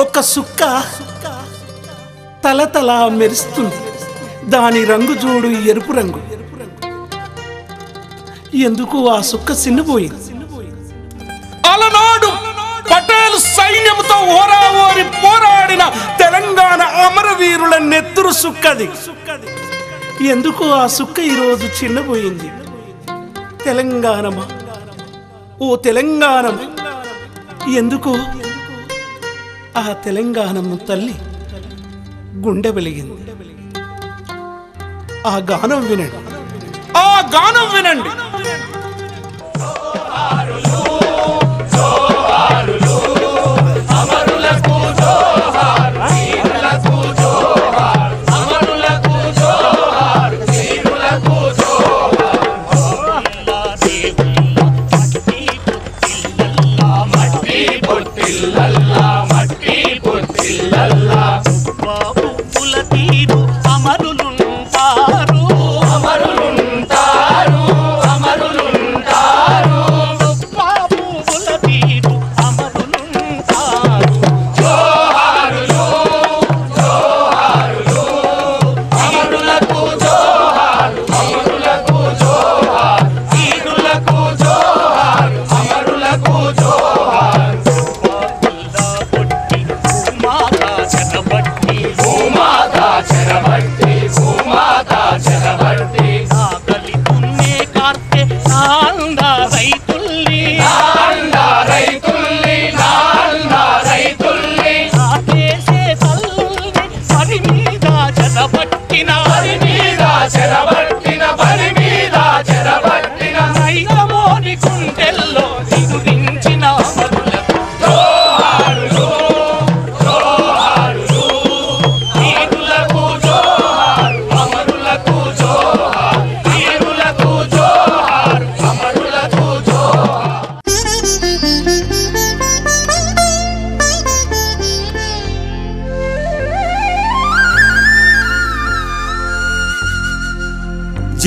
ఒక సుక్క తలతల మెరుస్తుంది. దాని రంగు జోడు ఎరుపు రంగు. ఎందుకు ఆ సుక్క సిన్నిపోయింది? అలనాడు పటేల్ సైన్యంతో ఓరావోరి పోరాడిన తెలంగాణ అమరవీరుల నెత్తురు సుక్కది. ఎందుకు ఆ సుక్క ఈరోజు చిన్నపోయింది? తెలంగాణమా, ఓ తెలంగాణం, ఎందుకు ఆ తెలంగాణము తల్లి గుండె వెలిగింది? ఆ గానం వినండి, ఆ గానం వినండి.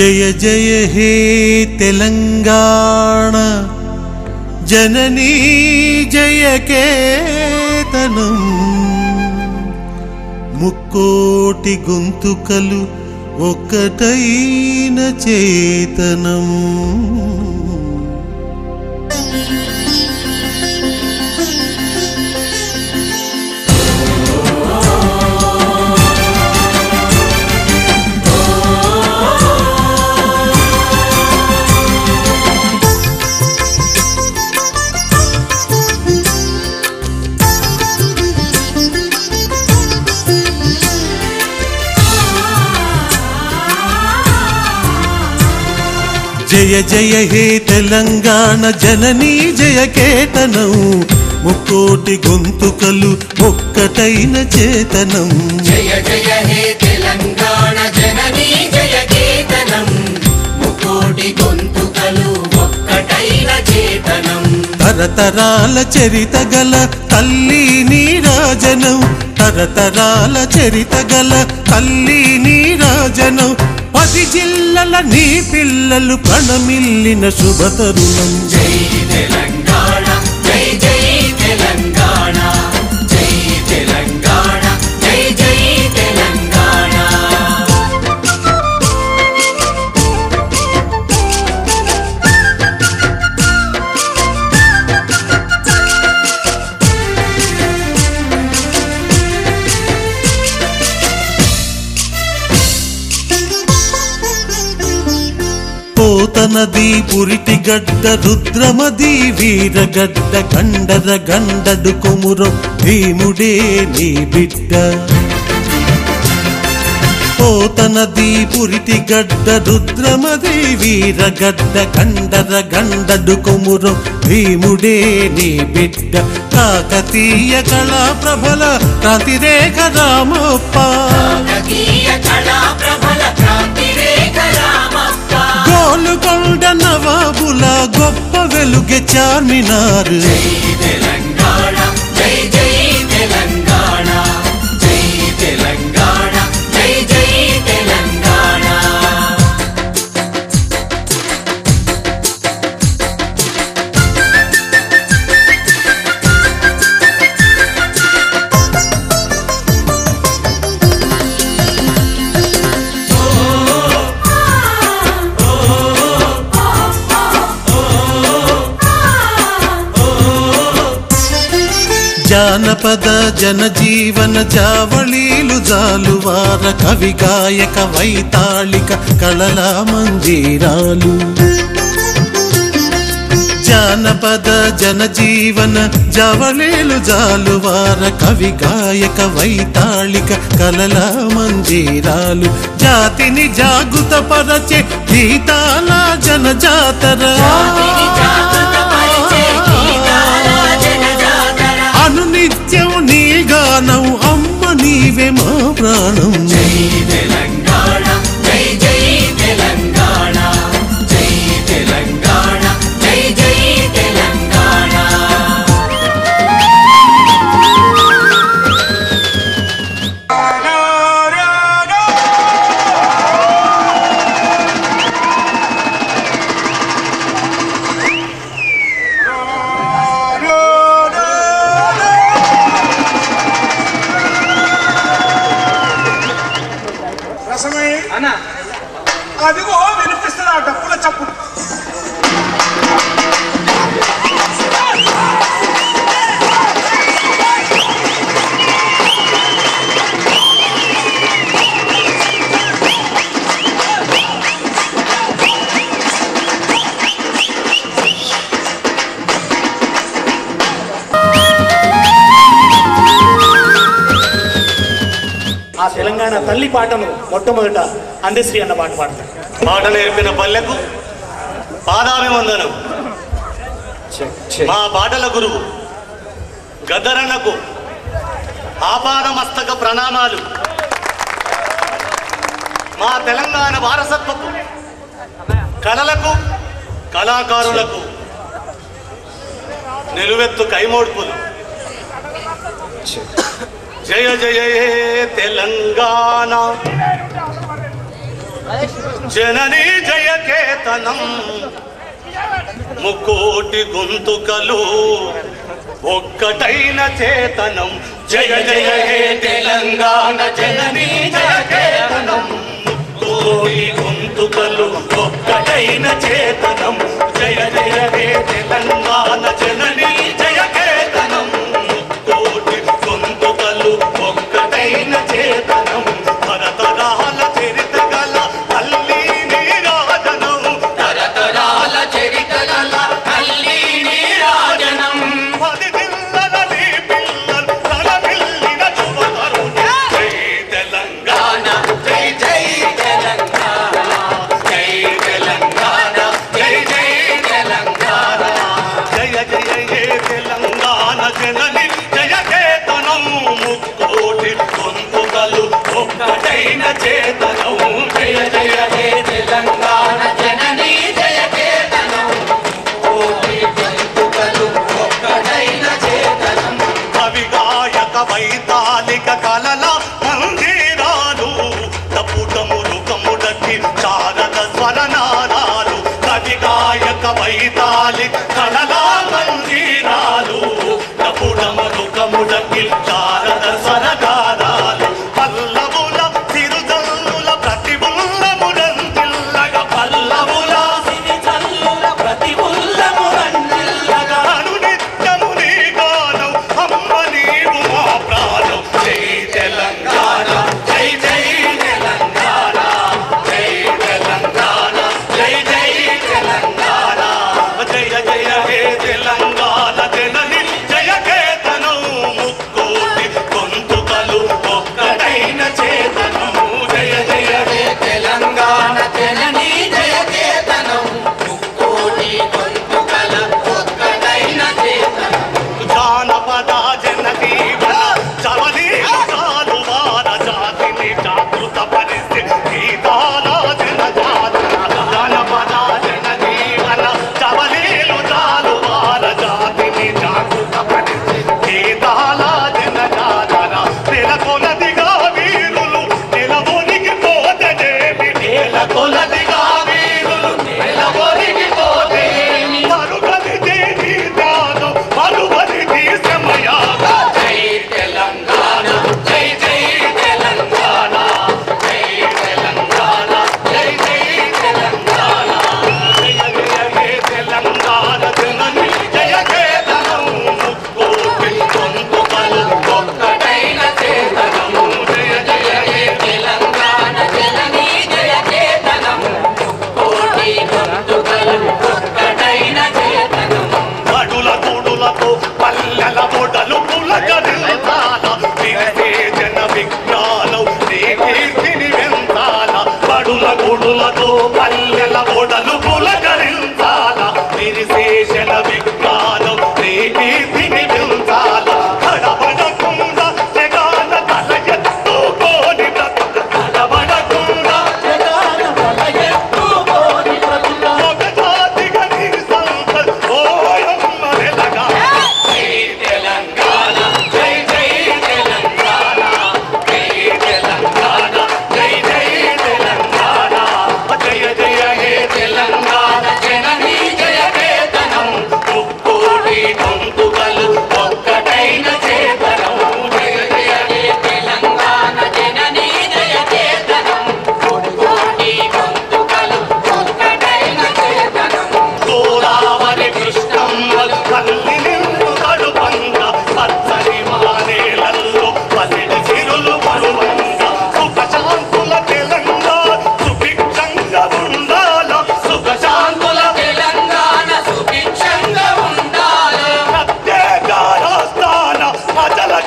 जय जय हे तेलंगाण जननी जय केतनम मुक्कोटि गोंतुकलु ఒక్కటైన చేతనం जय जय हे तेलंगाण जननी जय केतనం ముక్కోటి గొంతుకలు ఒక్కటైన చేతనం जय जय हे तेलंगाण जननी जय केतనం ముక్కోటి గొంతుకలు ఒక్కటైన చేతనం తరతరాల చరిత గల తల్లి నీరాజనం తరతరాల చరిత గల తల్లి నీరాజనం 10 జిల్లల నీ పిల్లలు ప్రణమిల్లిన శుభ తరుణం జై తెలంగాణ జై జై తెలంగాణ జై తెలంగాణ జై జై తెలంగాణ పోతనది పురిటిగడ్డ రుద్రమది వీరగడ్డ గండర గండడు కొమురం భీముడే నీ బిడ్డ పోతనది పురిటి గడ్డ రుద్రమది వీరగడ్డ కండర గండడు కొమురు భీముడే నీ బిడ్డ కాకతీయ కళా ప్రభల క్రాంతిరేఖ రామప్ప గోలుకొండ నవాబుల గొప్ప వెలుగె చార్మినార్ జానపద జనజీవన జావళీలు జాలువార కవి గాయక వైతాళిక కళల మందిరాలు జానపద జనజీవన జావళీలు జాలువార కవి గాయక వైతాళిక కళల మందిరాలు జాతిని జాగృత పరచే గీతాల జనజాతర అనునిత్యం నీ గానం అమ్మ నీవే మా ప్రాణం అదిగో వినిపిస్తున్నా డప్పుల చప్పుడు ఆ తెలంగాణ తల్లి పాటను మొట్టమొదట అందశ్రీ అన్న పాట పాడతారు. పాట నేర్పిన పల్లెకు పాదాభివందనం. మా పాటల గురువు గద్దరన్నకు ఆపాద మస్తక ప్రణామాలు. మా తెలంగాణ వారసత్వపు కళలకు కళాకారులకు నిలువెత్తు కైమోడ్పులు. జయ జయ తెలంగాణ జననీ జయ కేతనం ముకోటి గొంతుకలు ఒక్కటైన చేతనం. జయ జయ హే తెలంగాణ జననీ జయ కేతనం ముకోటి గొంతుకలు ఒక్కటైన చేతనం. జయ జయ హే తెలంగాణ జననీ జయ కేతనం ముకోటి గొంతుకలు ఒక్కటైన చేతనం. తరతరాల చరిత గల తల్లి నీరాజనం తరతరాల చరిత గల తల్లి నీరాజనం. 10 పిల్లల నీ పిల్లలు తలపిల్లిన యువతరుణ. జై తెలంగాణ జై జై తెలంగాణ జై తెలంగాణ జై జై తెలంగాణ. జయ జయ హే తెలంగాణ జనని జయ కేతనం ముక్కోటి గొంతుకలు ఒక్కటైన చేతనం. జయ జయ హే తెలంగాణ జనని జయ కేతనం ముక్కోటి గొంతుకలు ఒక్కటైన చేతనం. కవి గాయక వైతాళిక కళల మందిరాలు తపుటములు కముడకి శారద స్వరనాదాలు. కవి గాయక వైతాళిక కళల మందిరాలు తపుటములు కముడకి శారద స్వరగారాలు. పల్లవుల సిరుజల్లుల ప్రతిబుల్లమురంతిల్లగా పల్లవుల సిరిజల్లుల ప్రతిబుల్లమురంతిల్లగా అనునిత్యము నీ గానం అమ్మ నీవు మా ప్రాణం. జై తెలంగాణ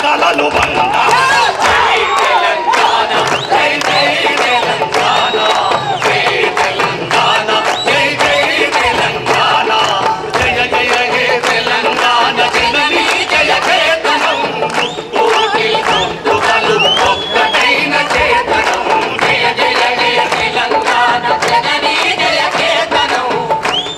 కలలు వంద జై తెలంగాణ జై జై తెలంగాణ జై తెలంగాణ జై జై తెలంగాణ జయ జయ హే తెలంగాణ జననీ జయ చేతనం కోటి గొంతుకలు ఒక్కటైన చేతనం జయ జయ హే తెలంగాణ జననీ జయ చేతనం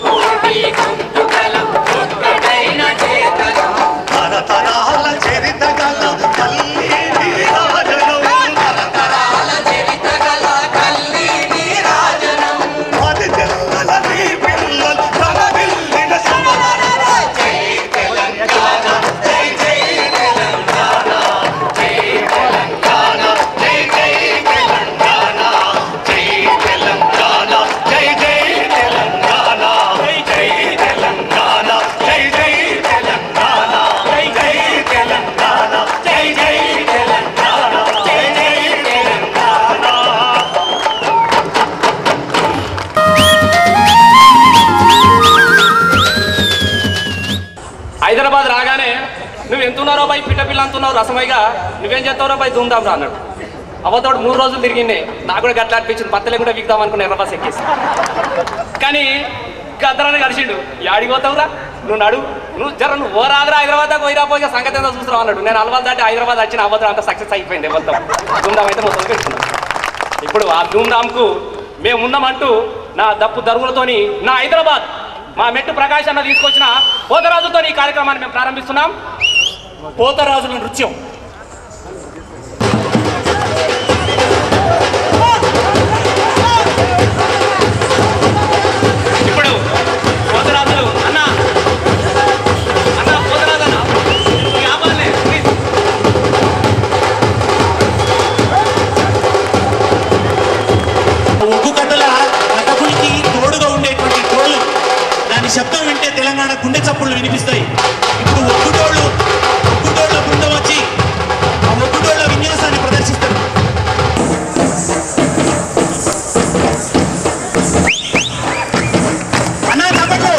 కోటి గొంతుకలు ఒక్కటైన చేతనం తరతరాల చరిత గల తల్లి నీరాజనం తరతరాల చరిత గల తల్లి నీరాజనం పది జల్లల నీ పిల్లలు కలవిల్లిన సమరణ జై తెలంగాణ జై జై తెలంగాణ జై తెలంగాణ జై జై తెలంగాణ జై తెలంగాణ జై జై తెలంగాణ జై జై తెలంగాణ జై జై తెలంగాణ జై జై తెలంగాణ జై జై తెలంగాణ జై జై తెలంగాణ హైదరాబాద్ రాగానే నువ్వు ఎంతున్నారో పై పిట్ట పిల్ల అంటున్నావు రసమైగా నువ్వేం చేస్తారో పై దుందాం రా అన్నాడు. అవతోడు 3 రోజులు తిరిగిండే నాకు కూడా గట్ల అనిపించింది. పత్తలే కూడా విగుదాం అనుకున్న ఎర్ర బస్ ఎక్కేసి కానీ గద్దరాన్ని కలిసిండు. యాడికి పోతావురా నువ్వు నడు నువ్వు జర నువ్వు ఓరాదురా హైదరాబాద్ దాకా పోయిరా పోయి సంగతి ఏందో చూస్తున్నావు అన్నాడు. నేను అలవాటు దాటి హైదరాబాద్ వచ్చిన అవతరం అంతా సక్సెస్ అయిపోయింది. ఎవరితో ధూమ్ధామ్ అయితే మొత్తం పెట్టుకున్నాం. ఇప్పుడు ఆ ధూమ్ధామ్కు మేము ఉన్నామంటూ నా దప్పు దరువులతోని నా హైదరాబాద్ మా మెట్టు ప్రకాష్ అన్న తీసుకొచ్చిన పోతరాజుతో ఈ కార్యక్రమాన్ని మేము ప్రారంభిస్తున్నాం. పోతరాజుల నృత్యం. ఇప్పుడు పోతరాజులు అన్న అన్న పోతరాజు అన్న ఆపాలే ప్లీజ్. ఒగ్గు కథల కథకుడికి తోడుగా ఉండేటువంటి తోళ్ళు దాని శబ్దం వింటే తెలంగాణ గుండె చప్పుళ్ళు వినిపిస్తాయి. ఇప్పుడు ఒగ్గుటోళ్ళ బృందం వచ్చి ఆ ఒగ్గుటోళ్ళ విన్యాసాన్ని ప్రదర్శిస్తారు. అన్నా చప్పట్లు.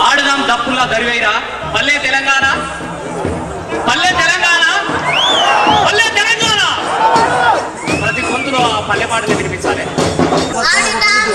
ఆడుదాం దప్పుల్లా దరివేరా పల్లె తెలంగాణ పల్లె తెలంగాణ పల్లె తెలంగాణ. ప్రతి గొంతులో ఆ పల్లె పాటలు వినిపించాలి. తెలంగాణ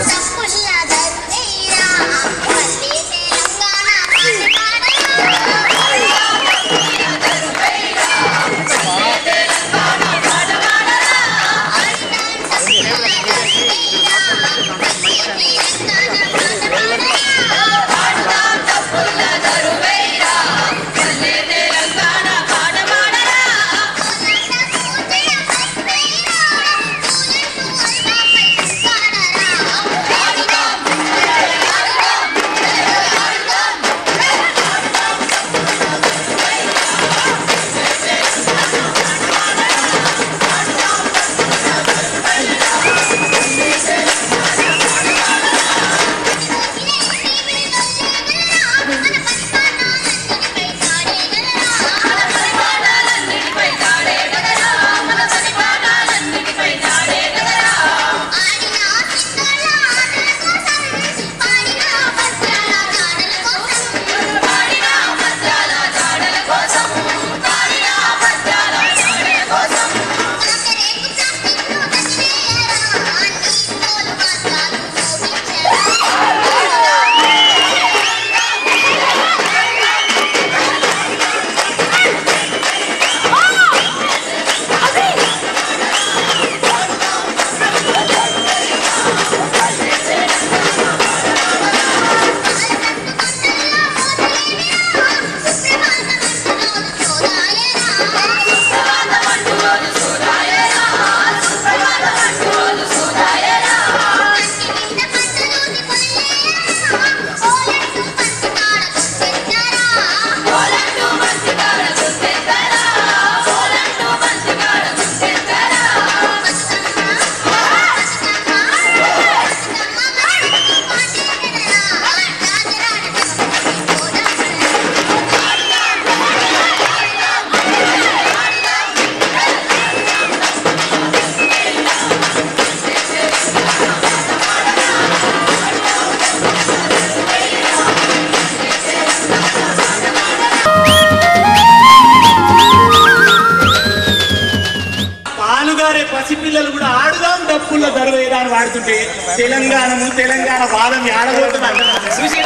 ఆడుగారే పసిపిల్లలు కూడా ఆడుదాం డప్పుల్లో దరువేదాన్ని వాడుతుంటే తెలంగాణ వాదం ఆడబోతుంది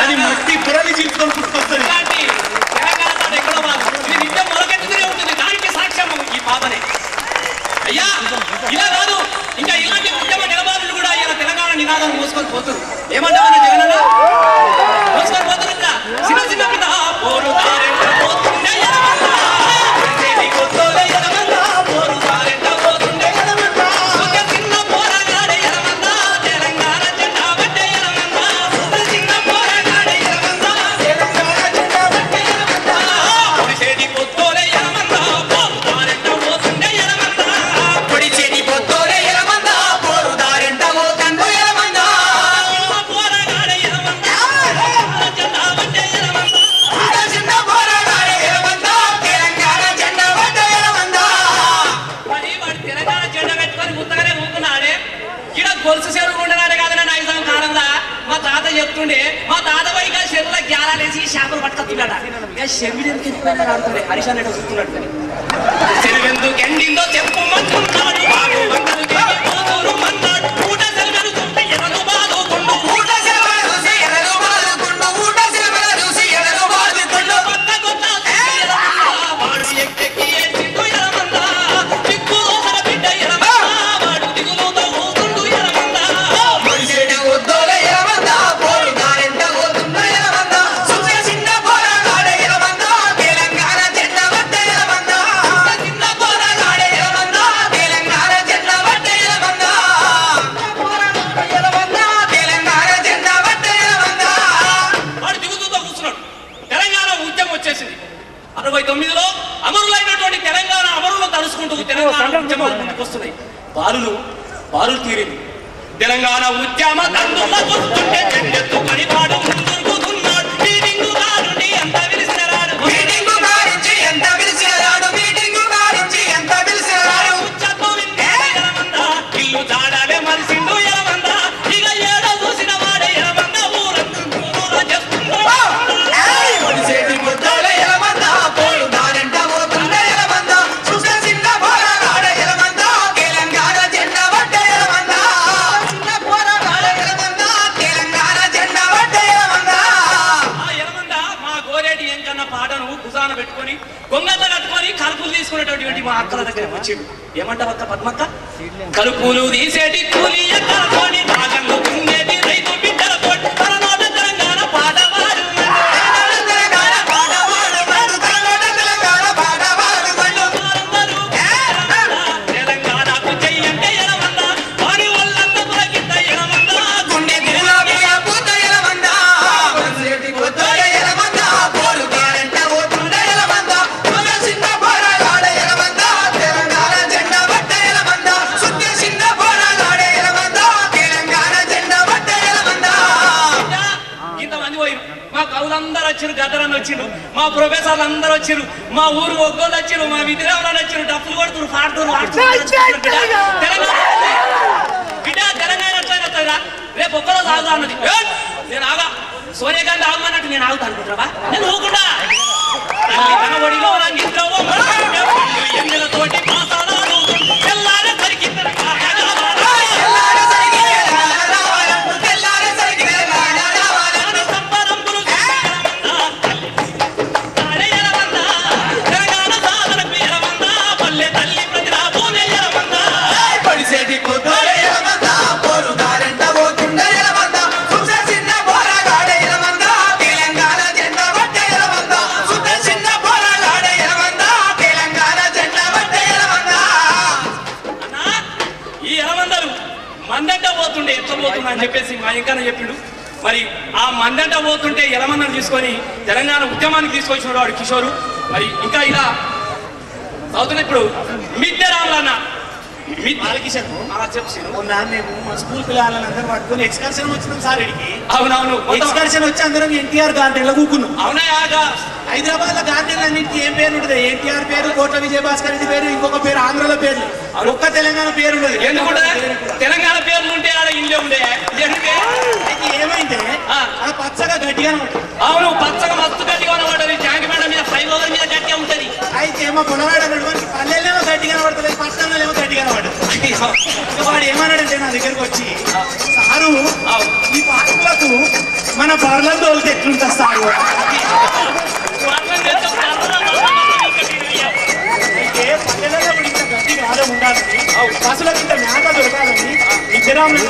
అది మట్టి పురని జీవితం పుట్టుకొస్తుంది. తెలంగాణ ఎక్కడో ఇది నిత్యం మొలకెత్తుతూనే ఉంటుంది. దానికి సాక్ష్యం ఈ పాపనే. అయ్యా ఇలా కాదు, ఇంకా ఇలాంటి ఉద్యమ నిలబారులు కూడా ఇలా తెలంగాణ నినాదం మోసుకొని పోతున్నారు. ఏమంటామన్నా జగనన్న మోసుకొని పోతున్నారు. చిన్న చిన్న పిల్ల చెప్తుండే మా తాత వైగా చెరువుల గ్యాలాలేసి చేపలు పట్టుకొస్తున్నాడు. చెరువు ఎందుకు ఆడుతుండే హరీష్ అన్నట్టు చూస్తున్నాడు. చెరువు ఎందుకు ఎండిందో చెప్పమంటున్నాడు. బారులు తీరింది. తెలంగాణ ఉద్యమ తందుల చూస్తుంటే చెండెత్తు పడిపాడు ముందుకుతున్నాడు. మీటింగు గారుండి ఎంత పిలిచినాడు, మీటింగు గారించి ఎంత పిలిచినాడు, మీటింగు గారించి ఎంత పిలిచినాడు. ఉచ్చతో ఎలమందా ఇల్లు చాడాలే మరిసిండు ఎలమందా. ఇక ఏడో చూసిన వాడే ఎలమందా ఊరంతా చేస్తున్నాడు. పెట్టుకొని గొంగళ్ళ కట్టుకొని కలుపులు తీసుకునేటువంటి మా అక్కల దగ్గర వచ్చిండు. ఏమంటావు అక్క పద్మక్క? కలుపులు తీసేటి కూలి ఎక్కలతోని నాగంలో ఉండేటి రైతు బిడ్డలతో తన నోట తెలంగాణ పాట పాడు. తెలంగాణకు చెయ్యంటే ఎలమందా వారి వాళ్ళన్న పులకింత ఎలమందా గుండె అందరూ వచ్చారు, గద్దరని వచ్చిండు, మా ప్రొఫెసర్లు అందరూ వచ్చారు, మా ఊరు ఒగ్గోళ్ళు వచ్చారు, మా విద్యార్థులు వచ్చారు, డప్పులు కొడుతున్నారు, పాడుతున్నారు. తెలంగాణ ఎట్లా రేపు ఒక్కరోజు ఆగుతా అన్నది. నేను ఆగా సోనియా గాంధీ ఆగమన్నట్టు నేను ఆగుతా అనుకుంటున్నావా? నేను ఊకుండా కనబడిలో ఎన్నెలతోటి మాసాలు తెల్లారే సరికి అని చెప్పేసి మా ఇంకా చెప్పిండు. మరి ఆ మందంట పోతుంటే ఎలమన్నను తీసుకొని తెలంగాణ ఉద్యమానికి తీసుకొచ్చిన వాడు కిషోరు. మరి ఇంకా ఇలా అవుతుంది. ఇప్పుడు మిద్దె రాములన్న స్కూల్ పిల్లలందరూ పట్టుకుని ఎక్స్కర్షన్ వచ్చినాం సార్ ఇడికి. అవునవును, ఎక్స్కర్షన్ వచ్చి అందరం ఎన్టీఆర్ గార్డెన్ లో కూకున్నాం. అవునా? హైదరాబాద్ లో గార్డెన్ అన్నింటికి ఏం పేరు ఉంటుంది? ఎన్టీఆర్ పేరు, కోట్ల విజయభాస్కర్ రెడ్డి పేరు, ఇంకొక పేరు ఆంధ్రలో పేర్లు, ఒక్క తెలంగాణ పేరు ఉండదు. ఎందుకుంటే తెలంగాణ పేర్లు ఉంటే ఆడ ఇండియా ఉండే. అయితే ఏమైంది అది పచ్చగా గట్టిగానే ఉంటుంది. అవును, పచ్చగా మస్తు గట్టిగా ఉంటుంది. ట్యాంక్ మేడ మీద ఫ్లైఓవర్ మీద గట్టిగా ఉంటుంది. అయితే ఏమో కొనవాడ పల్లెలేమో గట్టిగానే పడుతుంది, పట్టణంలో ఏమో గట్టిగానే పడుతుంది. వాడు ఏమన్నాడంటే నా దగ్గరకు వచ్చి, సారు ఈ పార్కులకు మన బర్లను తోలితే ఎట్లుంటుంది సారు? అయితే పల్లెలలో ఇంత గట్టి గాలం ఉండాలని, పశువులకు ఇంత మేత దొరకాలని నిత్యరాములు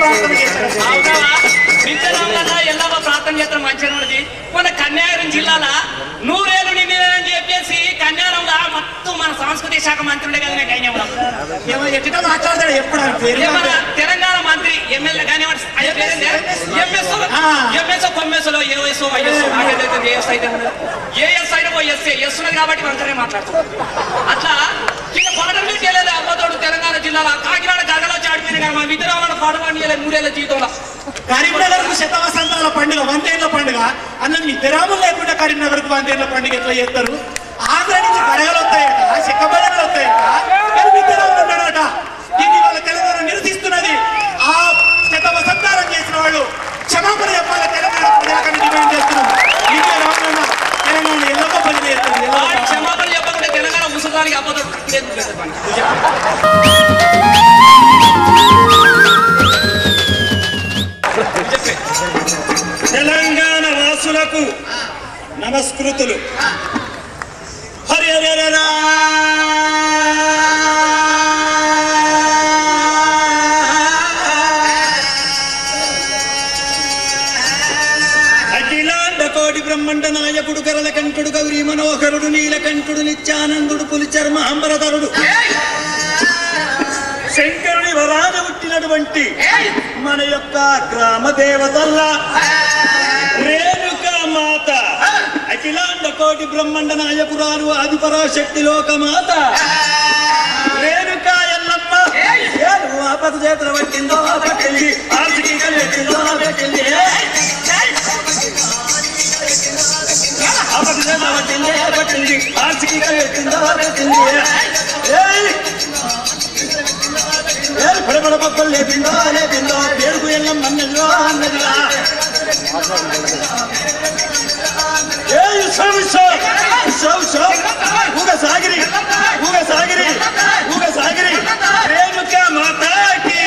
ప్రార్థన చేశారు. ఎల్లవ ప్రార్థన చేస్తారు మంచిది. మన కన్యాకుమారి జిల్లాలో 100 ఏళ్ళు నిండినని చెప్పేసి కన్యారంలో మొత్తం మన సంస్కృతి శాఖ మంత్రుడే కదా ఎట్లా మాట్లాడతాడు ఎప్పుడు తెలంగాణ మంత్రి ఎమ్మెల్యే కానీ కొమ్మెస్లో ఏఎస్ఓ ఐఎస్ఓ ఏఎస్ అయినా ఎస్ ఉన్నది కాబట్టి మంత్రి మాట్లాడుతున్నాం. అట్లా ఇక పాటలు పెట్టలేదు అవ్వతోడు తెలంగాణ జిల్లాలో కాకినాడ గగలో చాడిపోయిన కానీ మా విద్యరామణ పాట పండుగలేదు 3 ఏళ్ళ జీవితంలో. కరీంనగర్ కు శతవసంతాల పండుగ 100 ఏళ్ల పండుగ అన్న నిద్రాములు లేకుండా కరీంనగర్ కు 100 ఏళ్ల పండుగ ఎట్లా చేస్తారు? ఆంధ్ర నుంచి గడగలు వస్తాయట, చెక్క బజలు వస్తాయట, కానీ నిద్రాములు ఉన్నాడట. దీన్ని వాళ్ళ తెలంగాణ నిరసిస్తున్నది. ఆ శతవసంతాలం చేసిన వాళ్ళు క్షమాపణ చెప్పాలి తెలంగాణ ప్రజాకరణ డిమాండ్ చేస్తున్నాం. నిద్రాములు తెలంగాణ ఎల్లమ్మ పని చేస్తుంది. క్షమాపణ చెప్పకుండా తెలంగాణ ముసలానికి అవ్వదు. తెలంగాణ వాసులకు నమస్కృతులు. హరి హరి హరి అఖిలాండ కోటి బ్రహ్మాండ నాయకుడు కరల కంఠుడు గౌరీ మనోహరుడు నీలకంఠుడు నిత్యానందుడు పులి చర్మ అంబరధరుడు శంకరుని వరాన పుట్టినటువంటి మన యొక్క గ్రామ దేవతల్లా రేణుకా మాత, అఖిలాండ కోటి బ్రహ్మాండ నాయకురాలు ఆదిపరాశక్తి లోకమాత రేణుకా ఎల్లమ్మ ఆపద చేతులు పట్టిందో పట్టింది, ఆర్చికి పెట్టిందో పెట్టింది, ఆపద చేతులు పట్టిందో పట్టింది, ఆర్చికి పెట్టిందో పెట్టింది, పడపడ పక్కలు లేపిందో లేపిందో, పేరుకు ఎల్లమ్మ అన్నదిలో అన్నదిలా సాగిరి రేణుకా మాతాకి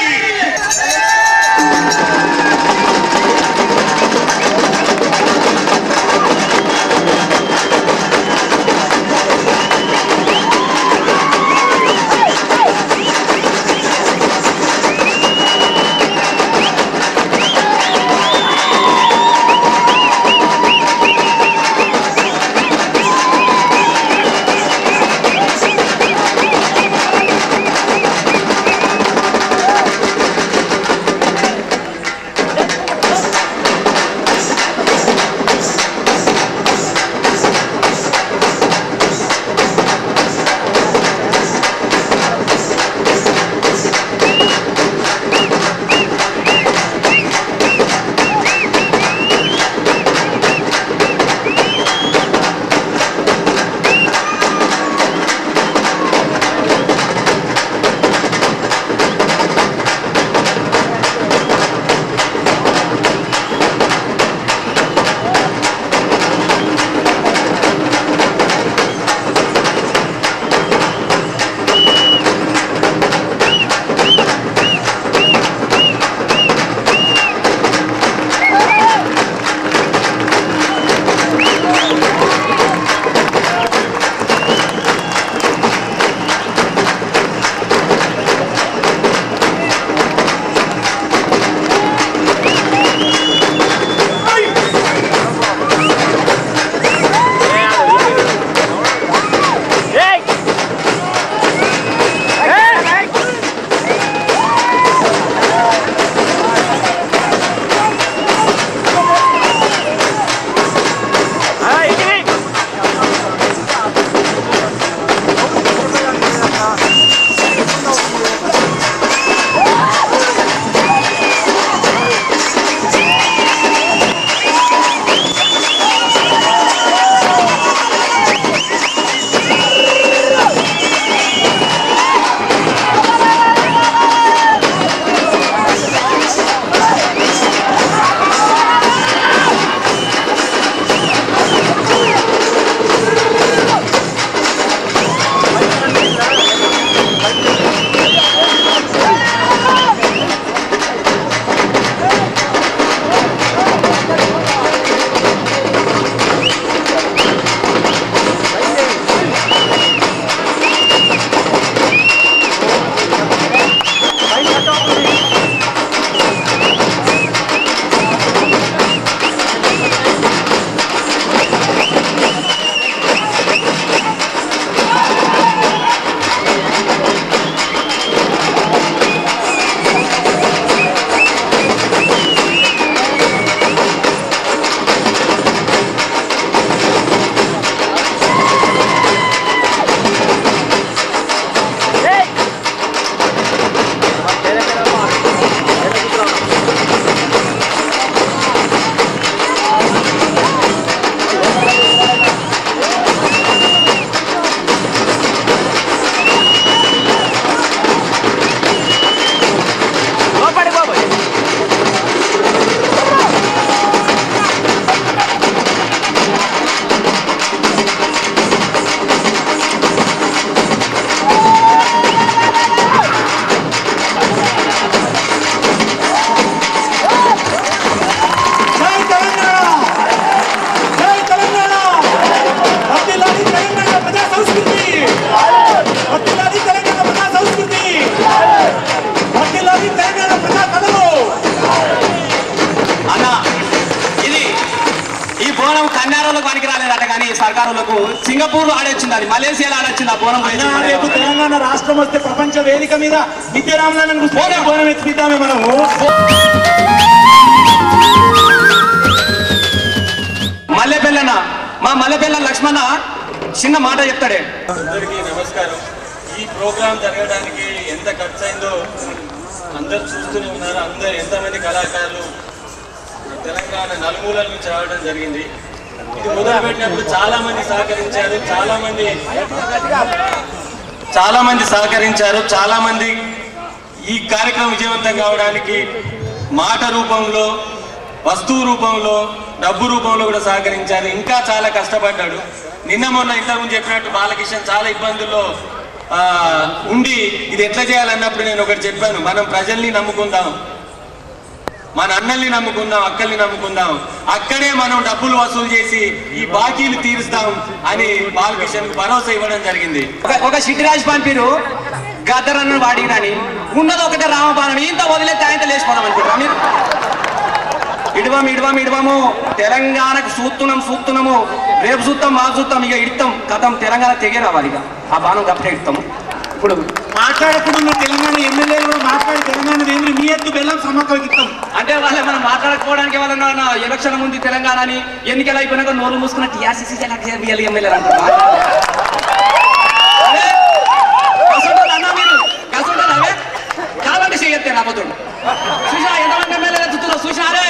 సింగపూర్ లో ఆడొచ్చింది, అది మలేసియాలో ఆడొచ్చింది ఆ బోనం. రేపు తెలంగాణ రాష్ట్రం వస్తే ప్రపంచ వేదిక మీద విద్యారామలను బోనం ఎత్తిద్దామే మనము. మల్లెపల్లెన మా మల్లెపల్లె లక్ష్మణ చిన్న మాట చెప్తాడే. అందరికీ నమస్కారం. ఈ ప్రోగ్రాం జరగడానికి ఎంత ఖర్చు అయిందో అందరు చూస్తూనే ఉన్నారు. అందరు ఎంతమంది కళాకారులు తెలంగాణ నలుమూలల నుంచి రావడం జరిగింది. ఇది మొదలుపెట్టినప్పుడు చాలా మంది సహకరించారు, చాలా మంది ఈ కార్యక్రమం విజయవంతం కావడానికి మాట రూపంలో, వస్తువు రూపంలో, డబ్బు రూపంలో కూడా సహకరించారు. ఇంకా చాలా కష్టపడ్డాడు. నిన్న మొన్న ఇంతకుముందు చెప్పినట్టు బాలకిషన్ చాలా ఇబ్బందుల్లో ఉండి ఇది ఎట్లా చేయాలన్నప్పుడు నేను ఒకటి చెప్పాను, మనం ప్రజల్ని నమ్ముకుందాం, మన అన్నల్ని నమ్ముకుందాం, అక్కల్ని నమ్ముకుందాం, అక్కడే మనం డబ్బులు వసూలు చేసి ఈ బాకీలు తీరుస్తాం అని బాలకిషన్ భరోసా ఇవ్వడం జరిగింది. ఒక సిటిరాజ్ పంపిరు గద్దరన్ను వాడినని ఉన్నది ఒకటే రామబాణం, ఇంత వదిలేస్తే ఆయన లేచిపోదాం అనుకుంటారా మీరు? ఇడవము తెలంగాణకు సూత్తున్నాము, రేపు చూస్తాం, మా చూస్తాం, ఇక ఇడతాం కథం తెలంగాణ తెగే రావాలి. ఇక ఆ బాణం గప్పే ఇడతాము. ఇప్పుడు మాట్లాడకుండా తెలంగాణ ఎమ్మెల్యేలు కూడా మాట్లాడి తెలంగాణ మీ ఎత్తు బెల్లం సమ్మక్కలకి ఇస్తాం అంటే వాళ్ళే మనం మాట్లాడుకోవడానికి వాళ్ళ ఎలక్షన్ ముందు తెలంగాణని ఎన్నికలు అయిపోయినాక నోరు మూసుకున్న టీఆర్సీసీ ఎమ్మెల్యేలు అంటారు. అవే కావాలంటే చేయత్తే నాబోతుడు చూసా ఎంతమంది ఎమ్మెల్యేలు ఎత్తుతున్నా చూసారే.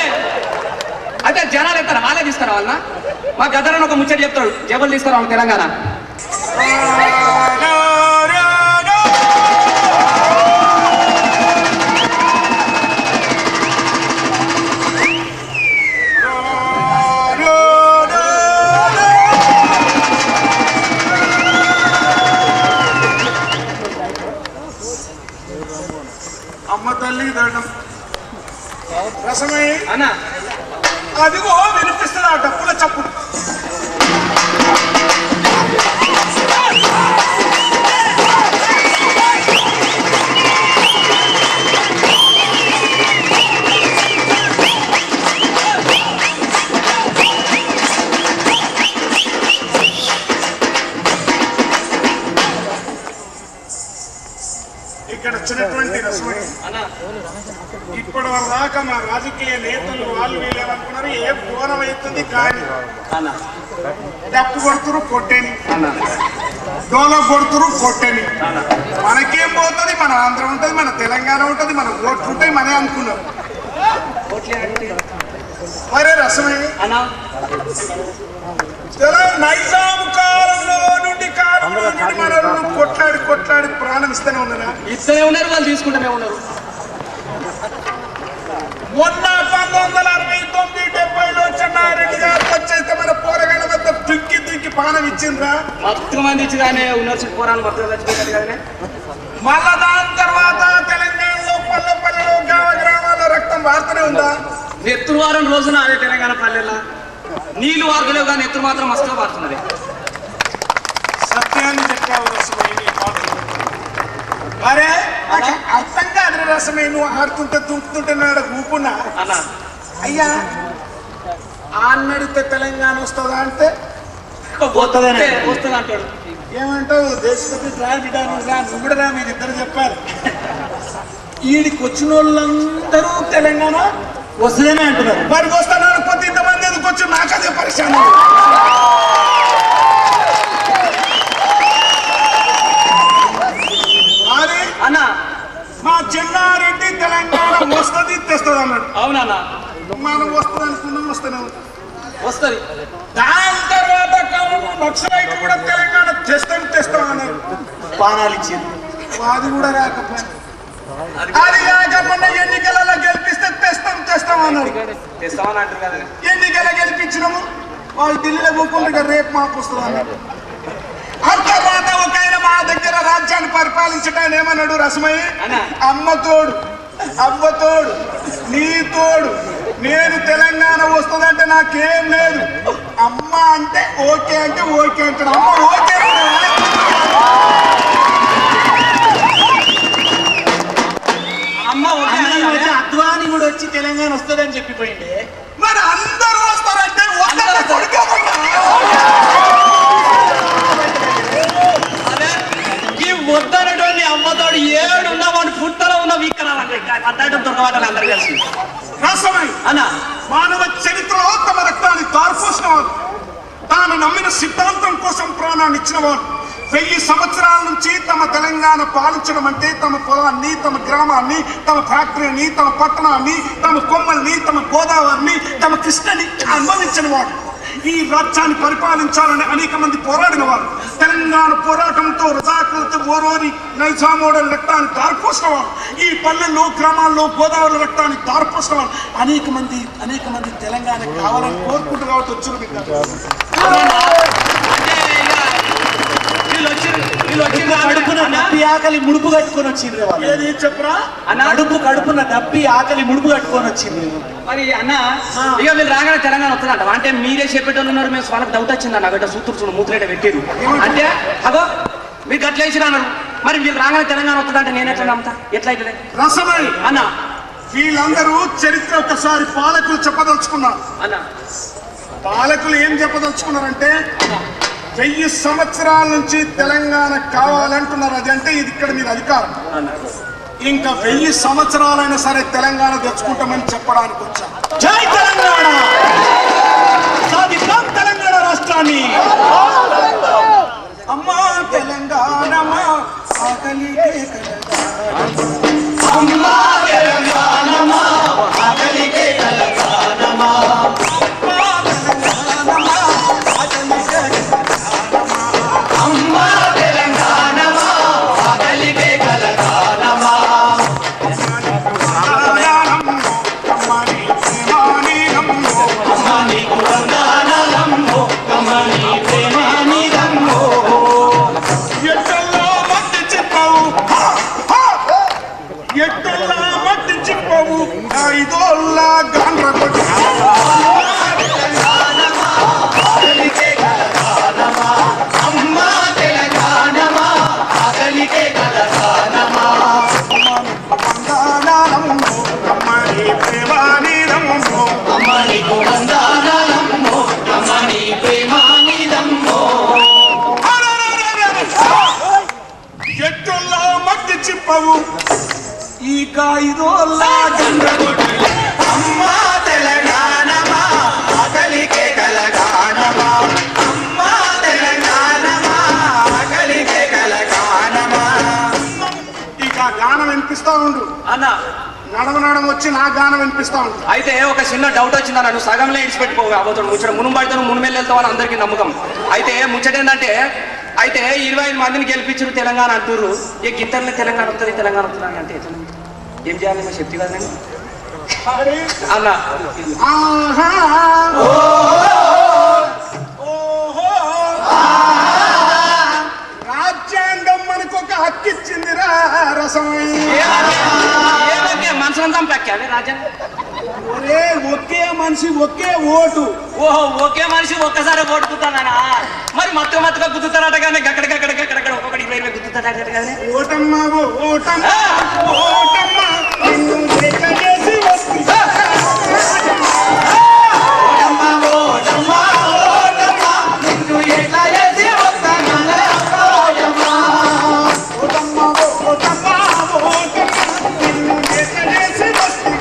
అయితే జనాలు ఎత్తారా, వాళ్ళే తీసుకురా వాళ్ళ. మా గద్దరని ఒక ముచ్చట చెప్తాడు, జబలు తీసుకురా వాళ్ళు తెలంగాణ. అమ్మ తల్లి దండం రసమై అన్న అదిగో వినిపిస్తుంది ఆ డప్పుల చప్పుడు. ఇక్కడ వచ్చినటువంటి రసమై ఇప్పటి వరకు దాకా మా రాజకీయ నేతలు వాళ్ళు వీళ్ళేమనుకున్నారు, ఏ దూరం అవుతుంది కానీ డప్పు కొడుతురు కొట్టేని, డోల కొడుతురు కొట్టేని, మనకేం పోతుంది, మన ఆంధ్ర ఉంటుంది, మన తెలంగాణ ఉంటుంది, మన ఓట్లు ఉంటాయి, మనే అనుకున్నారు. మరే రసమే నైజాం కాలంలో నుండి మన కొట్లాడి ప్రాణం ఇస్తూనే ఉన్నారా? ఇస్తూనే ఉన్నారు, వాళ్ళు తీసుకుంటూనే ఉన్నారు. మొన్న 1969-70లో చెన్నారెడ్డి గారు వచ్చేస్తే మన పోరగాళ్ళ వద్ద దుక్కి పానం ఇచ్చిండ్రా? మొత్తం మంది ఇచ్చిగానే ఉన్నారు, పోరాలు మొత్తం చచ్చిపోతారు కానీ. మళ్ళా దాని తర్వాత తెలంగాణలో పల్లెల్లో గ్రామాల్లో రక్తం వారుతూనే ఉందా? నెత్తురు వారం రోజున అదే తెలంగాణ పల్లెల్లో నీళ్లు వార్తలేవు కానీ నెత్తురు మాత్రం మస్తుగా వారుతున్నది. సత్యాన్ని చెప్పావు రసమై. అరే అర్థం కాదు రసమే, నువ్వు ఆడుతుంటే తుంపుతుంటే నాడ ఊపున్నా అన్న. అయ్యా ఆన్నడితే తెలంగాణ వస్తుందా అంటే వస్తుంది అంటాడు. ఏమంటావు? దేశపతి నువ్వు కూడా రా, మీరు ఇద్దరు చెప్పారు. ఈడికి వచ్చిన వాళ్ళందరూ తెలంగాణ వస్తుందనే అంటున్నారు. మరి వస్తాను అనుకుంటే ఇంతమంది ఎందుకు వచ్చి నాకు అదే పరిశ్రమ. అన్న మా చెన్నారెడ్డి తెలంగాణ వస్తుంది తెస్తుంది అన్నాడు. అవునన్నా, మనం వస్తుంది అనుకున్నాం, వస్తూనే వస్తుంది. దాని తర్వాత నక్సలైట్ కూడా తెలంగాణ తెస్తాం అన్నారు. పానాలు ఇచ్చింది, అది కూడా రాకపోయింది. అది కాకపోయినా ఎన్నికలలో గెలిపిస్తే తెస్తాం అన్నారు. తెస్తామని అంటారు కదా. ఎన్నికల గెలిపించినాము, వాళ్ళు ఢిల్లీలో కూకుంటే రేపు మాకు వస్తుంది అన్నారు. ఆ తర్వాత ఒక ఆయన మా దగ్గర రాజ్యాన్ని పరిపాలించడానికి ఏమన్నాడు రసమయ్య? అమ్మ తోడు నీ తోడు, నేను తెలంగాణ వస్తుందంటే నాకేం లేదు, అమ్మ అంటే ఓకే అంటాడు. అమ్మ ఓకే అద్వాని కూడా వచ్చి తెలంగాణ వస్తుందని చెప్పిపోయింది. మరి అందరూ వస్తారంటే అర్థం దొరకవాలని అందరు కలిసి రసమై అన్న మానవ చరిత్రలో తమ రక్తాన్ని దారిపోసిన వారు, తాను నమ్మిన సిద్ధాంతం కోసం ప్రాణాన్ని ఇచ్చిన వారు 1000 సంవత్సరాల నుంచి తమ తెలంగాణ పాలించడం అంటే తమ పొలాన్ని, తమ గ్రామాన్ని, తమ ఫ్యాక్టరీని, తమ పట్టణాన్ని, తమ కొమ్మల్ని, తమ గోదావరిని, తమ కృష్ణని అనుభవించిన వాడు. ఈ రాజ్యాన్ని పరిపాలించాలని అనేక మంది పోరాడిన వారు. తెలంగాణ పోరాటంతో రజాకులతో ఓరోరి నైజామోడల్ రక్తాన్ని దారిపోసిన వారు. ఈ పల్లెల్లో గ్రామాల్లో గోదావరి రక్తాన్ని దారిపోసిన వారు. అనేక మంది తెలంగాణ కావాలని కోరుకుంటూ కాబట్టి వచ్చారు. కడుపున నప్పి ఆకలి ముడుపు కట్టుకొని వచ్చింది. ఏది చెప్పరా? కడుపున నప్పి ఆకలి ముడుపు కట్టుకొని వచ్చింది. మరి అన్న ఇక వీళ్ళు రాగానే తెలంగాణ వస్తుందంట. అంటే మీరే చెప్పేటోళ్ళు ఉన్నారు, మేము వాళ్ళకి డౌట్ వచ్చింది అన్న. గట్ట సూత్రుడు మూతులేట పెట్టారు అంటే అగో మీరు గట్ల వేసిరా అన్నారు. మరి వీళ్ళు రాగానే తెలంగాణ వస్తుందంటే నేను ఎట్లా నమ్ముతా? ఎట్లా అవుతుంది రసమై అన్న? వీళ్ళందరూ చరిత్ర ఒకసారి పాలకులు చెప్పదలుచుకున్నారు అన్న. పాలకులు ఏం చెప్పదలుచుకున్నారంటే 1000 సంవత్సరాల నుంచి తెలంగాణ కావాలంటున్నారు. అది అంటే ఇది ఇక్కడ మీరు అధికారం. ఇంకా 1000 సంవత్సరాలైనా సరే తెలంగాణ తెచ్చుకుంటామని చెప్పడానికి వచ్చాం. జై తెలంగాణ, సాధిద్దాం తెలంగాణ రాష్ట్రాన్ని. అమ్మా తెలంగాణమా ఆకలికే అమ్మా తెలంగాణమా ఆకలికే తెలంగాణమా. ఐదోళ్ళ గాండ్ర ఎట్టుల్లా మట్టి చిప్పవు ఇక ఐదోళ్ళ గండ్ర అమ్మా తెలంగాణమా ఆకలికే కలగానమా. అమ్మా తెలంగాణమా ఆకలికే కలగానమా. ఇక గానం వినిపిస్తా ఉండు అన్న. నడమ వచ్చి నా గానం వినిపిస్తా ఉండు. అయితే ఒక చిన్న డౌట్ వచ్చిందన్న. నువ్వు సగంలో ఇడిచిపెట్టుకో అబద్ధం ముచ్చట. మునుబడితే నువ్వు మునుమెల్లి వెళ్తావు అని అందరికీ నమ్మకం. అయితే ముచ్చట ఏంటంటే, అయితే 25 మందిని గెలిపించారు తెలంగాణ అంటారు. ఏ గిత్తర్లే తెలంగాణ వస్తుంది అంటే ఏం చేయాలి? మా శక్తి కదండి అన్న. రాజ్యాంగం మనకు ఒక హక్కు ఇచ్చిందిరా రసమై. మనసులంతా పెక్కాలి రాజ్యాంగం. ఒకే మనిషి ఒకే ఓటు. ఓహో, ఒకే మనిషి ఒక్కసారి ఓటుకుతానా? మరి మత్తుగా గుద్దుతారట కానీ గక్కడక్కడ ఒక్కొక్కటి 20 గుద్దుతారట కానీ. ఓటమ్మా ఓటమ్మా ఓటమ్మా నిన్ను లెక్క చేసి వస్తా. ఓటమ్మా ఓటమ్మా ఓటమ్మా నిన్ను ఎట్లా చేసి వస్తానన్నా. ఓటమ్మా ఓటమ్మా ఓటమ్మా ఓటమ్మా నిన్ను లెక్క చేసి వస్తా.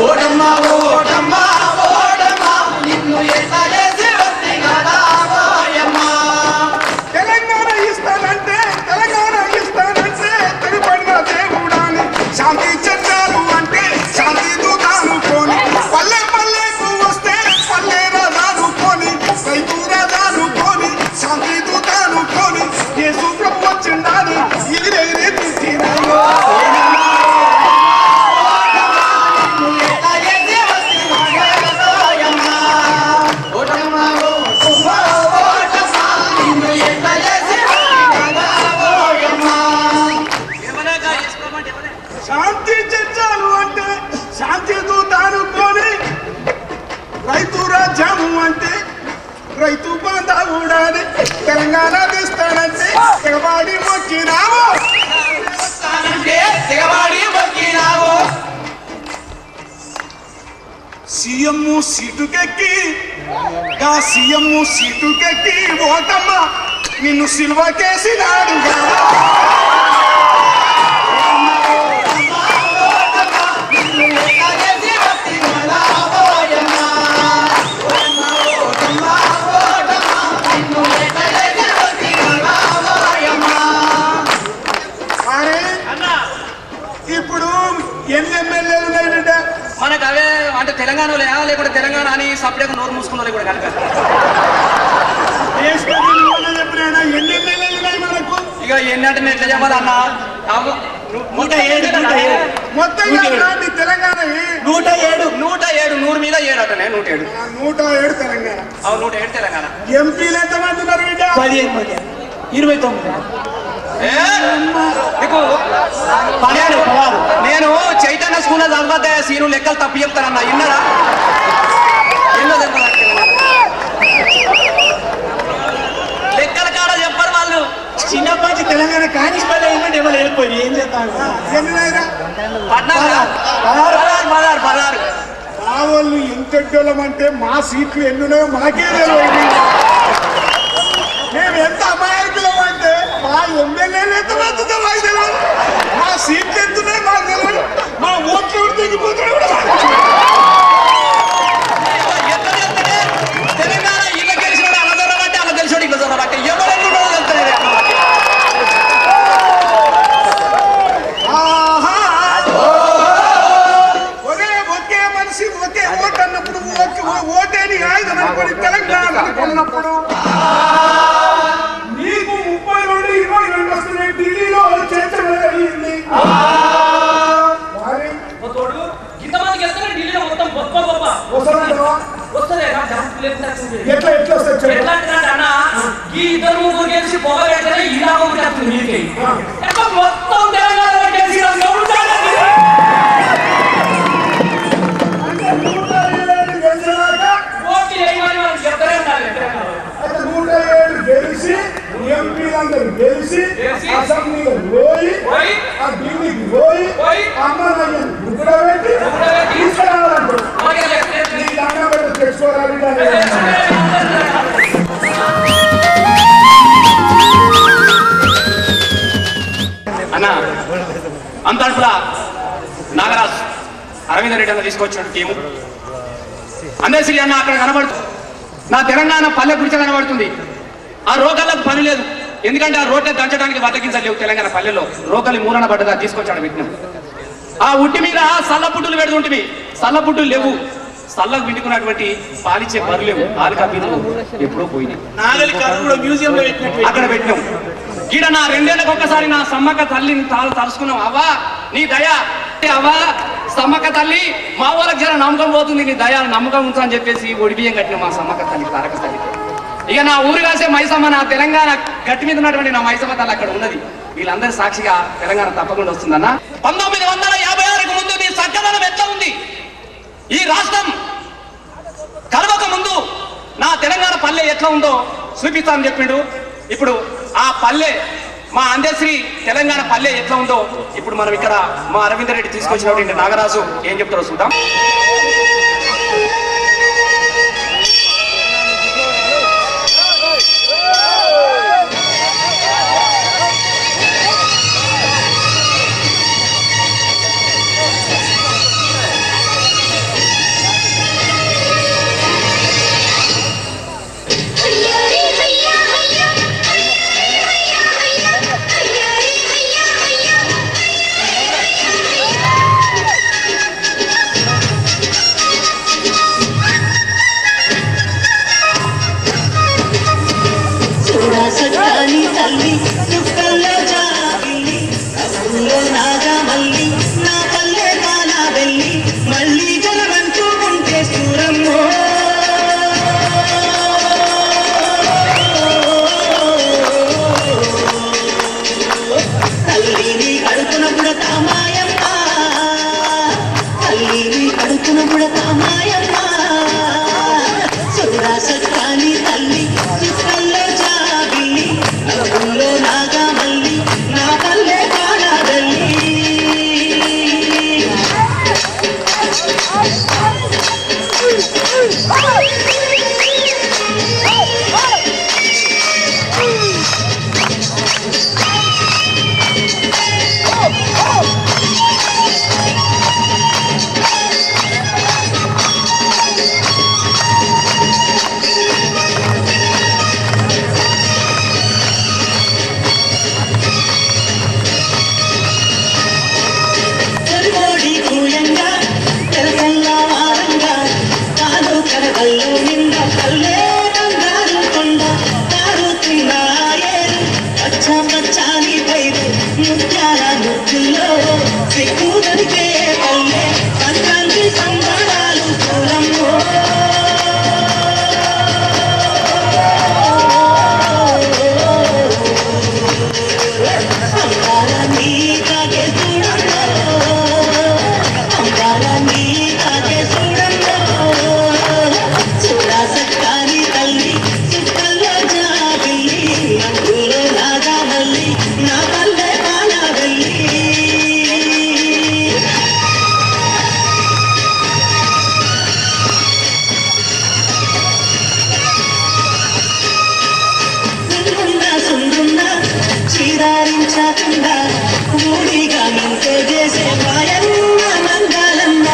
ఓటమ్మా ఓటమ్మా ఓటమ్మా నిన్ను ఎట్లా చేసి వస్తా. తెలంగాణ ఇస్తానంటే తెగపడిన దేవుడాని శాంతి చంద్రాలు అంటే శాంతి దూతాను పోని. పల్లె పల్లెకు వస్తే పల్లె రాజాను పోని. రైతు రాజాను పోని. శాంతి దూతాను పోని. యేసు ప్రభు వచ్చిండాని ఎగిరెగిరి తీసినాను. శాంతి చర్చలు అంటే శాంతి దూతాను పోని. రైతు రాజ్యము అంటే రైతు బాంధవుడాని. తెలంగాణ తీస్తానంటే తెగబాడి మొక్కినావు. సీఎం సీటుకెక్కి ఓటమ్మ నిన్ను సిల్వ కేసినాడుగా. అరే ఇప్పుడు ఎన్ని ఎమ్మెల్యేలు ఉన్నాయి బిడ్డ? మనకు అవే అంటే తెలంగాణలో లేకుంటే తెలంగాణ అని సపరేట్గా నోరు మూసుకున్న కూడా కనుక చెప్పిన ఎన్ని ఎమ్మెల్యేలు ఉన్నాయి మనకు? ఇక ఎన్ని అంటే నేను ఎట్లా చెప్పాలన్నా 107 మొత్తం తెలంగాణ 107 100 మీద 7 అటనే 107 107 తెలంగాణ. 107 తెలంగాణ. ఎంపీలు ఎంతమంది ఉన్నారు బిడ్డ? 15 మంది 29 నీకు నేను చైతన్య స్కూల్ చదివితే సీను లెక్కలు తప్పు చెప్తానన్నా ఇన్నారా? ఎన్నో లెక్కల కాడ చెప్పరు వాళ్ళు. చిన్నప్పటి నుంచి తెలంగాణ కానిస్పల్లి ఏమంటే ఎవరు వెళ్ళిపోయి ఏం చేస్తాను 16 మా వాళ్ళు ఎంతెడ్డోళ్ళమంటే మా సీట్లు ఎన్నున్నాయో మాకే తెలియదు. మేము ఎంత అమాయకులం అంటే మా ఎమ్మెల్యేలు ఎంత మందితో మాకు తెలియదు, మా సీట్లు ఎంతున్నాయో మాకు తెలియదు, మా ఓట్లు తెగిపోతున్నాయి కూడా తెలంగాణ ఇళ్ళ గెలిచిన అలా దొరబట్టి అలా తెలిసాడు ఇట్లా దొరబట్టి ఎవరు ఒకే మనిషి ఒకే ఓటు అన్నప్పుడు ఓటేని ఆయుధం అనుకోని తెలంగాణ అనుకున్నప్పుడు నీకు 32-22 వస్తున్నాయి. ఢిల్లీలో చర్చ అయింది. ఇంతమందికి వెళ్తే ఢిల్లీలో మొత్తం గొప్ప గొప్ప వస్తుంది ఎట్లా వస్తాయి ఎట్లా అన్న ఈ ఇద్దరు ముగ్గురు గెలిచి పొగ పెట్టలే ఇలా మొత్తం తెలంగాణ గెలిచి గెలిచి ఎంపీలందరూ గెలిచి అసెంబ్లీలో పోయి ఆ ఢిల్లీకి పోయి అమ్మనయ్యను ముగ్గురబెట్టి తీసుకురావాలంటారు. నీ దండం పెట్టి తెచ్చుకోవాలి. అన్న అంతట్లా నాగరాజ్ అరవింద్ రెడ్డి అన్న తీసుకొచ్చిన టీము అందశ్రీ అన్న అక్కడ కనబడుతుంది. నా తెలంగాణ పల్లె గురించి కనబడుతుంది. ఆ రోకళ్ళకు పని లేదు, ఎందుకంటే ఆ రోడ్లు దంచడానికి బతకించలేవు. తెలంగాణ పల్లెలో రోకలి మూలన పడ్డదా తీసుకొచ్చాడు విఘ్నం. ఆ ఉట్టి మీద సల్లపుట్టులు పెడుతుంటివి, సల్లపుట్టులు లేవు. సల్లకు వింటుకున్నటువంటి పాలిచ్చే బరువు లేవు. ఆలికా బీరులు ఎప్పుడో పోయినాయి. మ్యూజియంలో అక్కడ పెట్టినాం. ఈడ నా 2 ఏళ్ళకి ఒక్కసారి నా సమ్మక్క తల్లిని తలుసుకున్నాం. అవ్వా నీ దయా, అవ్వా సమ్మక్క తల్లి మా వాళ్ళకి జర నమ్మకం పోతుంది, నీ దయా నమ్మకం ఉంచా అని చెప్పేసి ఒడిబియ్యం కట్టిన మా సమ్మక్క తల్లి తారక తల్లి. ఇక నా ఊరు కాసే మైసమ్మ, నా తెలంగాణ గట్టి మీద ఉన్నటువంటి నా మైసమ్మ తల్లి అక్కడ ఉన్నది. వీళ్ళందరి సాక్షిగా తెలంగాణ తప్పకుండా వస్తుందన్న. 1956కు ముందు నీ సజ్జదనం ఎట్లా ఉంది? ఈ రాష్ట్రం కలవక ముందు నా తెలంగాణ పల్లె ఎట్లా ఉందో చూపిస్తానని చెప్పిండు. ఇప్పుడు ఆ పల్లె మా అందశ్రీ తెలంగాణ పల్లె ఎట్లా ఉందో ఇప్పుడు మనం ఇక్కడ మా అరవింద్ రెడ్డి తీసుకొచ్చినటువంటి నాగరాజు ఏం చెప్తారో చూద్దాం. ముద్దుల్లో సిగ్గుదనికే పల్లె సంక్రాంతి సంబరాలు చూడమ్మో అంగారాన్ని కాగే చూడమ్మో అంగారాన్ని కాగే చూడమ్మో చూడా సక్కాని తల్లి చుక్కల్లో జాబిల్లి నవ్వులో లాగా మల్లి నా పల్లె పాల వెళ్ళి సుందున్నా చీరారించకుండా ఊడిగా నింతో చేసే మాయన్న మంగాలన్న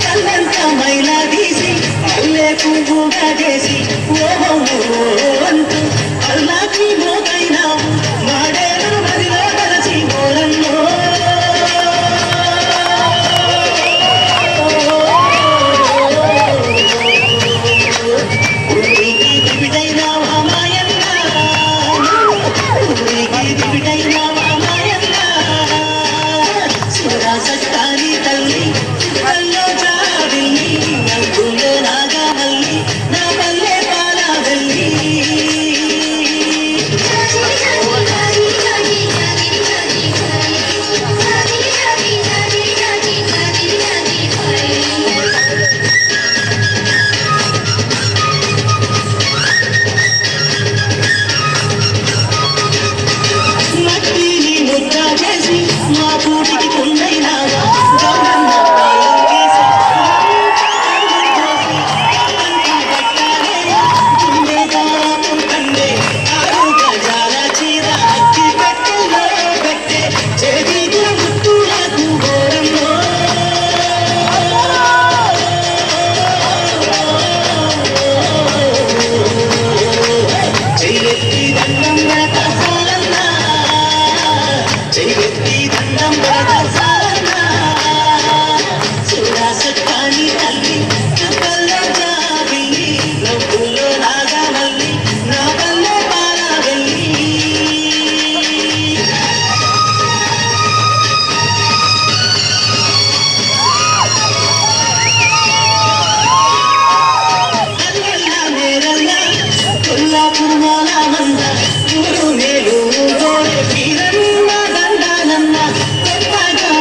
కళ్ళంత మైలా తీసి మల్లె పువ్వుగా చేసి ఓహో అంటూ అల్లాకి మోకైనావు మాడేరు మదిలో కలచి మోరన్నో ఊరికి దివిడైనావా మాయన్న ఊరికి దివిడైనావా మాయన్న సురా సక్కాని తల్లి చుక్కల్లో జాబిల్లి నవ్వుల్లో నాగా మల్లి నా పల్లె పాల వెళ్ళి మట్టిని ముద్ద చేసి మా కూటికి కొండైనావా గౌరమ్మ పాలం తీసి గుండె దాపు కండే ఆరు గజాల చీర అక్కి పెట్టెల్లో పెట్టే చేతికి ముట్టులకు గోరమ్మో చెయ్యెత్తి దండం పెడతాలన్నా చెయ్యెత్తి దండం పెడతాలన్నా చూడా సక్కాని తల్లి చుక్కల్లో జాబిల్లి నవ్వుల్లో నాగా మల్లి నా పల్లె పాల వెళ్ళి అల్లల్లా నేరల్లా కొల్లాపూర్ మాల మంద ఊరు మేలు గోడె పీరన్న దండానన్న కొత్తగా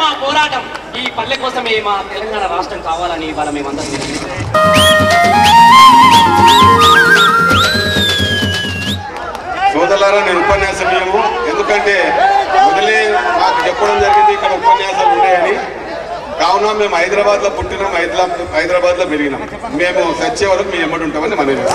మా పోరాటం. ఈ పల్లె కోసమే మా తెలంగాణ రాష్ట్రం కావాలని ఇవాళ మేమందరం సోదరులారా, నేను ఉపన్యాసం ఇవ్వము. ఎందుకంటే మొదలే మాకు చెప్పడం జరిగింది ఇక్కడ ఉపన్యాసాలు ఉన్నాయని. కావున మేము హైదరాబాద్లో పుట్టినాం, హైదరాబాద్లో పెరిగినాం. మేము సచ్చే వరకు మేము ఎమ్మడి ఉంటామని మనం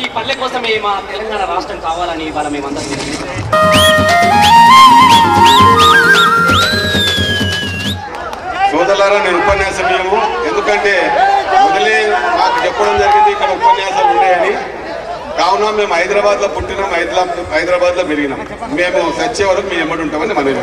ఈ పల్లె కోసమే మా తెలంగాణ రాష్ట్రం కావాలని ఇవాళ మేమందరం సోదరులారా, నేను ఉపన్యాసం మేము ఎందుకంటే మొదలే మాకు చెప్పడం జరిగింది ఇక్కడ ఉపన్యాసాలు ఉన్నాయని. కావున మేము హైదరాబాద్లో పుట్టినాం, హైదరాబాద్లో పెరిగినాం. మేము సచ్చే వరకు మేము ఎమ్మడి ఉంటామని మనం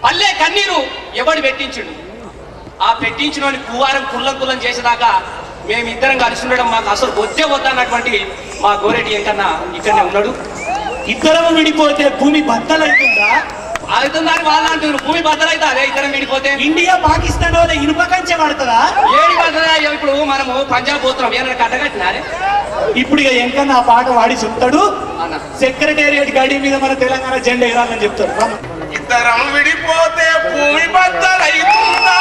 పల్లె కన్నీరు ఎవడు పెట్టించుడు. ఆ పెట్టించిన కువారం కుల్లం చేసేదాకా మేమిద్దరం కలిసి ఉండడం మాకు అసలు వద్దే వద్దన్నటువంటి మా గోరెడ్డి ఎంకన్నా ఇక్కడనే ఉన్నాడు. ఇద్దరం విడిపోతే భూమి బద్దలవుతుందా? అవుతుందని వాళ్ళు అంటున్నారు. భూమి బద్దలైతే అదే ఇద్దరం విడిపోతే. ఇండియా పాకిస్తాన్ వల్ల ఇనుప కంచె పడుతుందా? ఏడి బద్దలా? ఇప్పుడు మనము పంజాబ్ పోతున్నాం, ఏమైనా కట్టగట్టినారే. ఇప్పుడు ఇక ఎంకన్నా ఆ పాట వాడి చెప్తాడు. సెక్రటేరియట్ గడి మీద మన తెలంగాణ జెండా ఎగరాలని చెప్తాడు. ఇద్దరం విడిపోతే భూమి బద్దలైతుందా?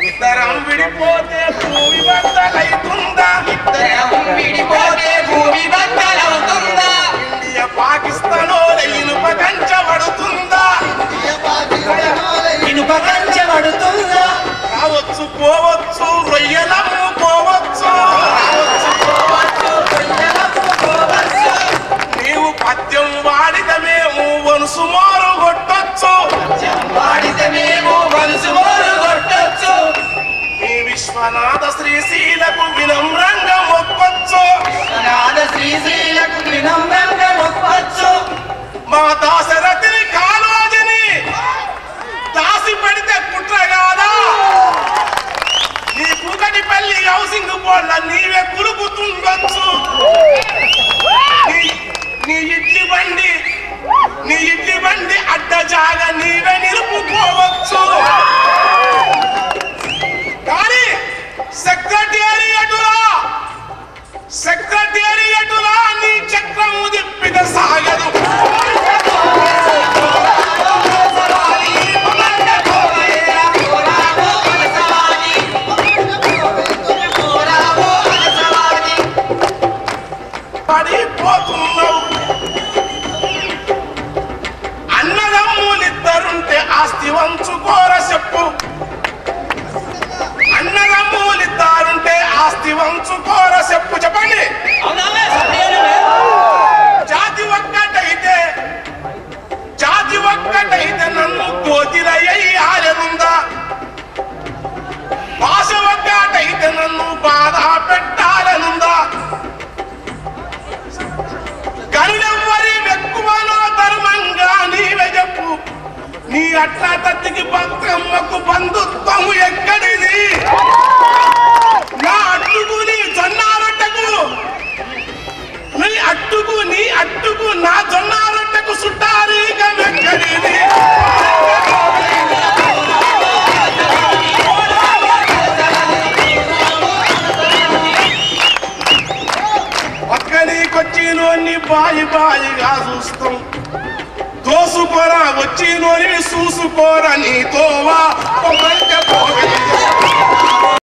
ఇద్దరం విడిపోతే భూమి బద్దలైతుందా? ఇద్దరం విడిపోతే భూమి బద్దలవుతుందా? ఇండియా పాకిస్తాన్ ఇనుప కంచె పడుతుందా? ఇనుప కంచె పడుతుందా? రావచ్చు పోవచ్చు రొయ్యలమ్ముకోవచ్చు. నీవు పద్యం వాడితే మేము వనుసు మోరు కొట్టొచ్చు. వాడితే మేము వనుసు మోరు కొట్టొచ్చు. నీ విశ్వనాథ శ్రీశీలకు వినమ్రంగా మొక్కొచ్చు. విశ్వనాథ శ్రీశీలకు వినమ్రంగా మొక్కొచ్చు. మా దాశరథిని కాలోజిని దాసి పెడితే కుట్ర కాదా? నీ కూకటిపల్లి హౌసింగ్ బోర్డుల నీవే కులుకుతుండొచ్చు. నీ ఇడ్లీ బండి అడ్డ జాగ నీవే నిలుపుకోవచ్చు. కానీ సెక్రటేరియటులా నీ చక్రము తిప్పితే సాగదు. పడిపోతున్నావు. అన్నదమ్ములిద్దరుంటే ఆస్తి వంచుకోర చెప్పు. అన్నదమ్ములిద్దరుంటే ఆస్తి వంచుకోర చెప్పు. చెప్పండి. జాతి ఒక్కటైతే నన్ను కోతిరయ్యాలనుందా? భాష ఒక్కటైతే నన్ను బాధ పెట్టాలనుందా? కరుడెవ్వరి వెక్కువనో ధర్మంగా నీవే చెప్పు. నీ అట్లా తత్తికి బతుకమ్మకు బంధుత్వము ఎక్కడిది? నా అట్టుకు నీ జొన్నారొట్టకు, నీ అట్టుకు నా జొన్నారొట్టకు సుట్టారీకం ఎక్కడిది? పక్కనీకొచ్చినోన్ని బాయిగా చూస్తాం. దోసుకోరా వచ్చినోని చూసుకోరా నీతోవా